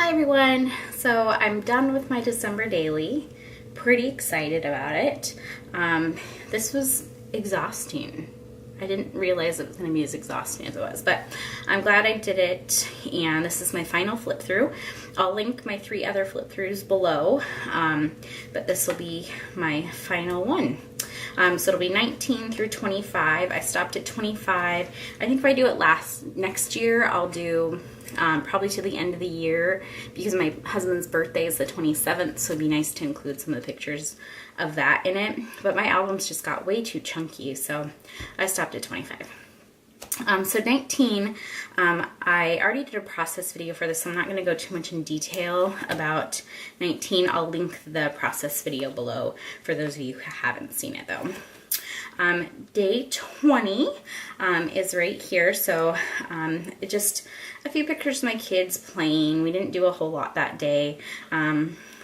Hi everyone! So I'm done with my December daily. Pretty excited about it. This was exhausting. I didn't realize it was going to be as exhausting as it was, but I'm glad I did it, and this is my final flip through. I'll link my 3 other flip throughs below, but this will be my final one. So it'll be 19 through 25. I stopped at 25. I think if I do it next year, I'll do probably to the end of the year, because my husband's birthday is the 27th, so it'd be nice to include some of the pictures of that in it. But my albums just got way too chunky, so I stopped at 25. So 19, I already did a process video for this, so I'm not going to go too much in detail about 19. I'll link the process video below for those of you who haven't seen it though. Day 20 is right here, so just a few pictures of my kids playing. We didn't do a whole lot that day.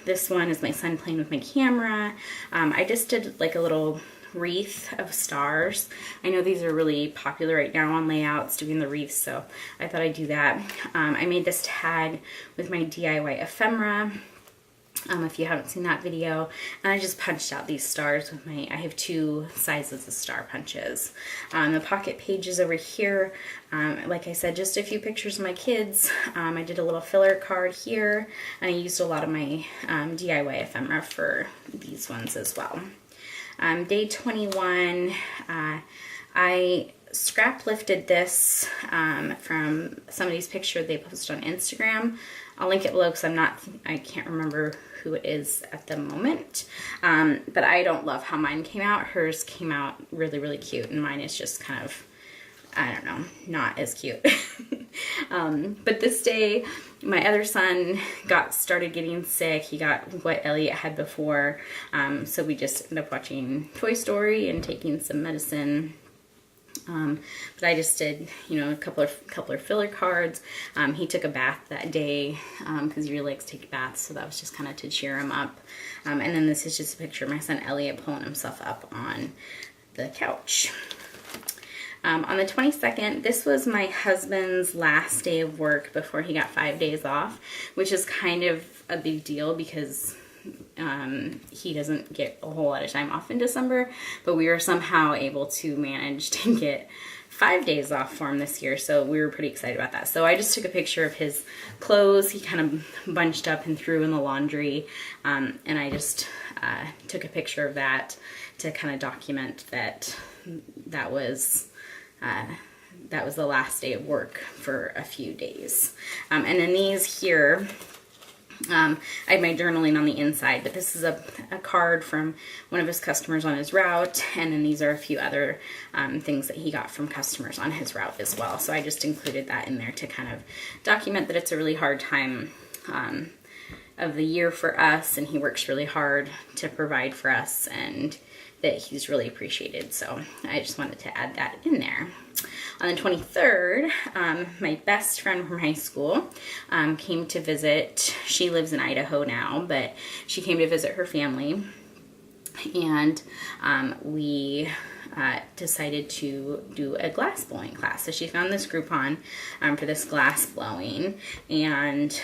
This one is my son playing with my camera. I just did like a little wreath of stars. I know these are really popular right now on layouts, doing the wreaths, so I thought I'd do that. I made this tag with my DIY ephemera, if you haven't seen that video, and I just punched out these stars with I have 2 sizes of star punches. The pocket pages over here, like I said, just a few pictures of my kids. I did a little filler card here, and I used a lot of my DIY ephemera for these ones as well. Day 21, I scrap lifted this from somebody's picture they posted on Instagram. I'll link it below because I can't remember who it is at the moment. But I don't love how mine came out. Hers came out really, really cute, and mine is just kind of, I don't know, not as cute. But this day, my other son started getting sick. He got what Elliot had before. So we just ended up watching Toy Story and taking some medicine. But I just did, a couple of filler cards. He took a bath that day because he really likes to take baths, so that was just kind of to cheer him up. And then this is just a picture of my son Elliot pulling himself up on the couch. On the 22nd, this was my husband's last day of work before he got 5 days off, which is kind of a big deal because he doesn't get a whole lot of time off in December, but we were somehow able to manage to get 5 days off for him this year, so we were pretty excited about that. So I just took a picture of his clothes. He kind of bunched up and threw in the laundry, and I just took a picture of that to kind of document that was the last day of work for a few days. And then these here, I had my journaling on the inside, but this is a card from one of his customers on his route, and then these are a few other things that he got from customers on his route as well. So I just included that in there to kind of document that it's a really hard time of the year for us, and he works really hard to provide for us, and that he's really appreciated. So I just wanted to add that in there. On the 23rd, my best friend from high school came to visit. She lives in Idaho now, but she came to visit her family, and we decided to do a glass blowing class. So she found this Groupon for this glass blowing, and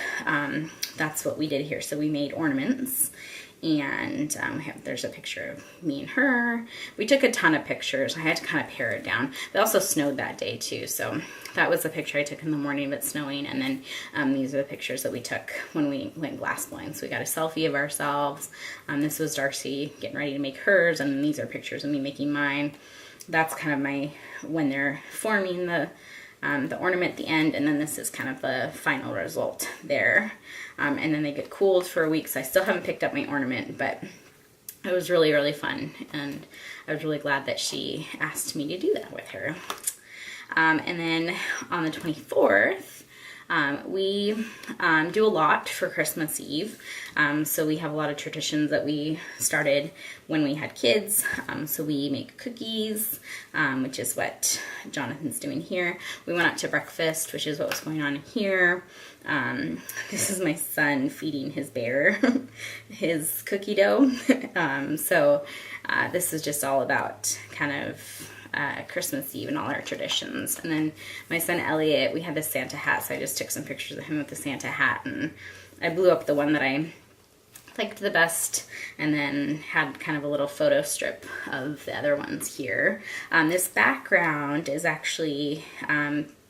that's what we did here. So we made ornaments, and there's a picture of me and her. We took a ton of pictures. I had to kind of pare it down. It also snowed that day too, so that was the picture I took in the morning of it snowing, and then these are the pictures that we took when we went glass blowing. So we got a selfie of ourselves. This was Darcy getting ready to make hers, and these are pictures of me making mine. That's kind of when they're forming the ornament at the end, and then this is kind of the final result there. And then they get cooled for a week, so I still haven't picked up my ornament, but it was really, really fun, and I was really glad that she asked me to do that with her. And then on the 24th, we do a lot for Christmas Eve. So we have a lot of traditions that we started when we had kids. So we make cookies, which is what Jonathan's doing here. We went out to breakfast, which is what was going on here. This is my son feeding his bear his cookie dough. So this is just all about kind of Christmas Eve and all our traditions. And then my son Elliot, we had this Santa hat, so I just took some pictures of him with the Santa hat and I blew up the one that I liked the best, and then had kind of a little photo strip of the other ones here. This background is actually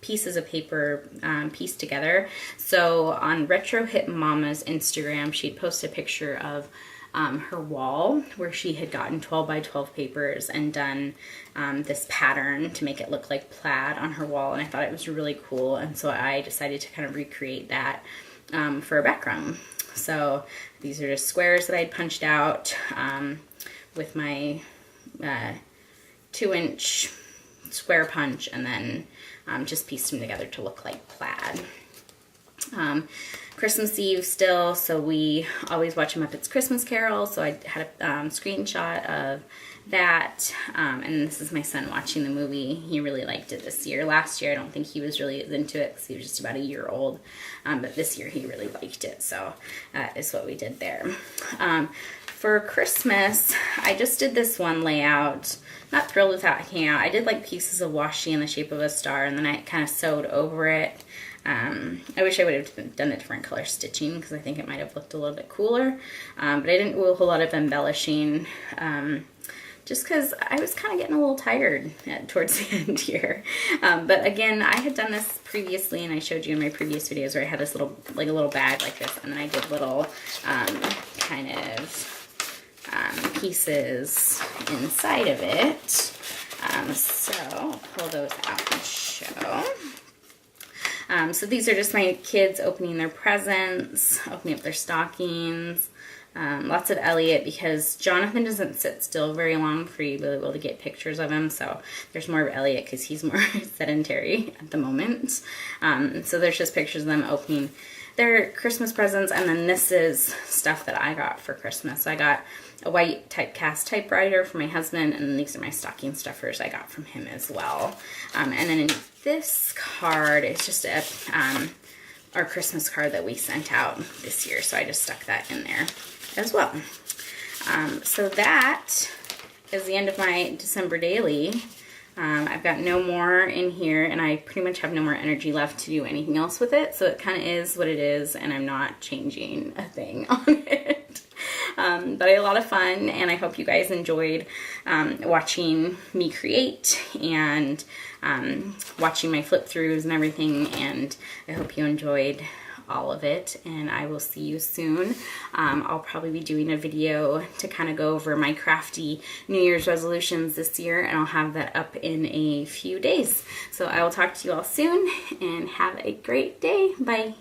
pieces of paper pieced together. So on Retro Hip Mama's Instagram, she'd post a picture of her wall where she had gotten 12 by 12 papers and done this pattern to make it look like plaid on her wall, and I thought it was really cool, and so I decided to kind of recreate that for a background. So these are just squares that I'd punched out with my 2-inch square punch, and then just pieced them together to look like plaid. Christmas Eve still, so we always watch a Muppets Christmas Carol, so I had a screenshot of that, and this is my son watching the movie. He really liked it this year. Last year I don't think he was really into it because he was just about a year old, but this year he really liked it, so that is what we did there. For Christmas, I just did this one layout. Not thrilled with how it came out. I did like pieces of washi in the shape of a star, and then I kind of sewed over it. I wish I would have done a different color stitching because I think it might have looked a little bit cooler, but I didn't do a whole lot of embellishing, just because I was kind of getting a little tired towards the end here. But again, I had done this previously, and I showed you in my previous videos where I had this little, like a little bag like this, and then I did little kind of pieces inside of it. So I'll pull those out and show. So these are just my kids opening their presents, opening up their stockings. Lots of Elliot because Jonathan doesn't sit still very long for you to be able to get pictures of him. So there's more of Elliot because he's more sedentary at the moment. So there's just pictures of them opening their Christmas presents. And then this is stuff that I got for Christmas. So I got a white typecast typewriter for my husband, and then these are my stocking stuffers I got from him as well. And then in this card, it's just our Christmas card that we sent out this year, so I just stuck that in there as well. So that is the end of my December daily. I've got no more in here, and I pretty much have no more energy left to do anything else with it, so it kind of is what it is, and I'm not changing a thing on it. But I had a lot of fun, and I hope you guys enjoyed watching me create and watching my flip throughs and everything, and I hope you enjoyed all of it, and I will see you soon. I'll probably be doing a video to kind of go over my crafty New Year's resolutions this year, and I'll have that up in a few days. So I will talk to you all soon, and have a great day. Bye.